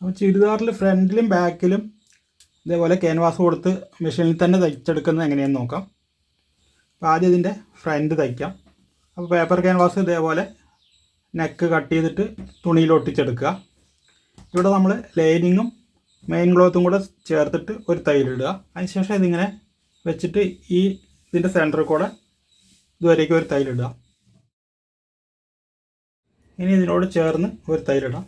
അപ്പോൾ ചുരിദാറിൽ ഫ്രണ്ടിലും ബാക്കിലും ഇതേപോലെ ക്യാൻവാസ് കൊടുത്ത് മെഷീനിൽ തന്നെ തയ്ച്ചെടുക്കുന്നത് എങ്ങനെയാണെന്ന് നോക്കാം. അപ്പോൾ ആദ്യം ഇതിൻ്റെ ഫ്രണ്ട് തയ്ക്കാം. അപ്പോൾ പേപ്പർ ക്യാൻവാസ് ഇതേപോലെ നെക്ക് കട്ട് ചെയ്തിട്ട് തുണിയിൽ ഒട്ടിച്ചെടുക്കുക. ഇവിടെ നമ്മൾ ലൈനിങ്ങും മെയിൻ ക്ലോത്തും കൂടെ ചേർത്തിട്ട് ഒരു തയ്യലിടുക. അതിനുശേഷം ഇതിങ്ങനെ വെച്ചിട്ട് ഇതിൻ്റെ സെൻറ്ററിൽ കൂടെ ഇതുവരേക്കും ഒരു തയ്യലിടുക. ഇനി ഇതിനോട് ചേർന്ന് ഒരു തയ്യലിടാം.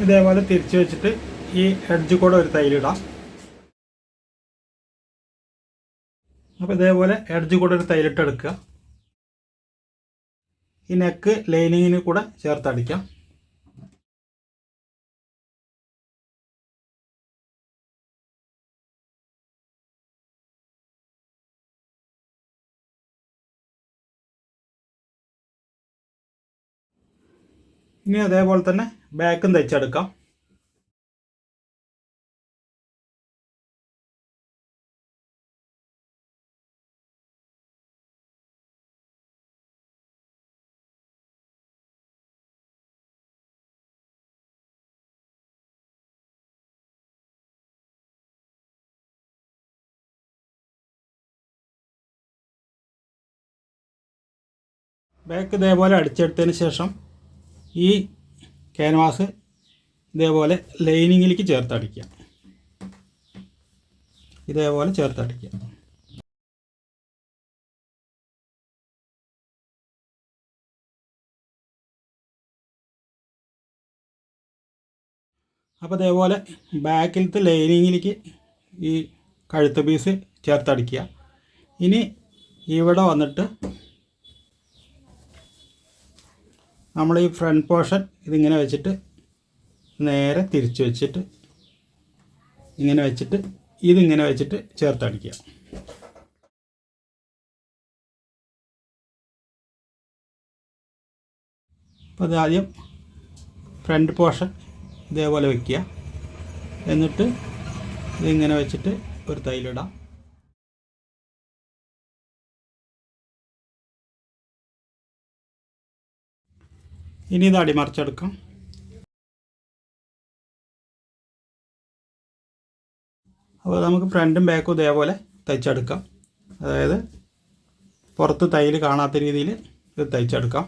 ഇതേപോലെ തിരിച്ച് വെച്ചിട്ട് ഈ എഡ്ജ് കൂടെ ഒരു തയ്യലിടാം. അപ്പോൾ ഇതേപോലെ എഡ്ജ് കൂടെ ഒരു തയ്യലിട്ടെടുക്കുക. ഈ നെക്ക് ലൈനിങ്ങിന് കൂടെ ചേർത്തടിക്കാം. ഇനി അതേപോലെ തന്നെ ബാക്കും തയ്ച്ചെടുക്കാം. ബാക്ക് ഇതേപോലെ അടിച്ചെടുത്തതിന് ശേഷം ഈ ക്യാൻവാസ് ഇതേപോലെ ലൈനിങ്ങിലേക്ക് ചേർത്തടിക്കുക. ഇതേപോലെ ചേർത്തടിക്കുക. അപ്പോൾ ഇതേപോലെ ബാക്കിലത്തെ ലൈനിങ്ങിലേക്ക് ഈ കഴുത്ത് പീസ് ചേർത്തടിക്കുക. ഇനി ഇവിടെ വന്നിട്ട് നമ്മൾ ഈ ഫ്രണ്ട് പോർഷൻ ഇതിങ്ങനെ വെച്ചിട്ട് നേരെ തിരിച്ച് വെച്ചിട്ട് ഇങ്ങനെ വെച്ചിട്ട് ഇതിങ്ങനെ വെച്ചിട്ട് ചേർത്തടിക്കുക. അപ്പോൾ അത് ആദ്യം ഫ്രണ്ട് പോർഷൻ ഇതേപോലെ വയ്ക്കുക. എന്നിട്ട് ഇതിങ്ങനെ വെച്ചിട്ട് ഒരു തയ്യലിടാം. ഇനി ഇത് അടിമറിച്ചെടുക്കാം. അപ്പോൾ നമുക്ക് ഫ്രണ്ടും ബാക്കും ഇതേപോലെ തയ്ച്ചെടുക്കാം. അതായത് പുറത്ത് തയ്യൽ കാണാത്ത രീതിയിൽ ഇത് തയ്ച്ചെടുക്കാം.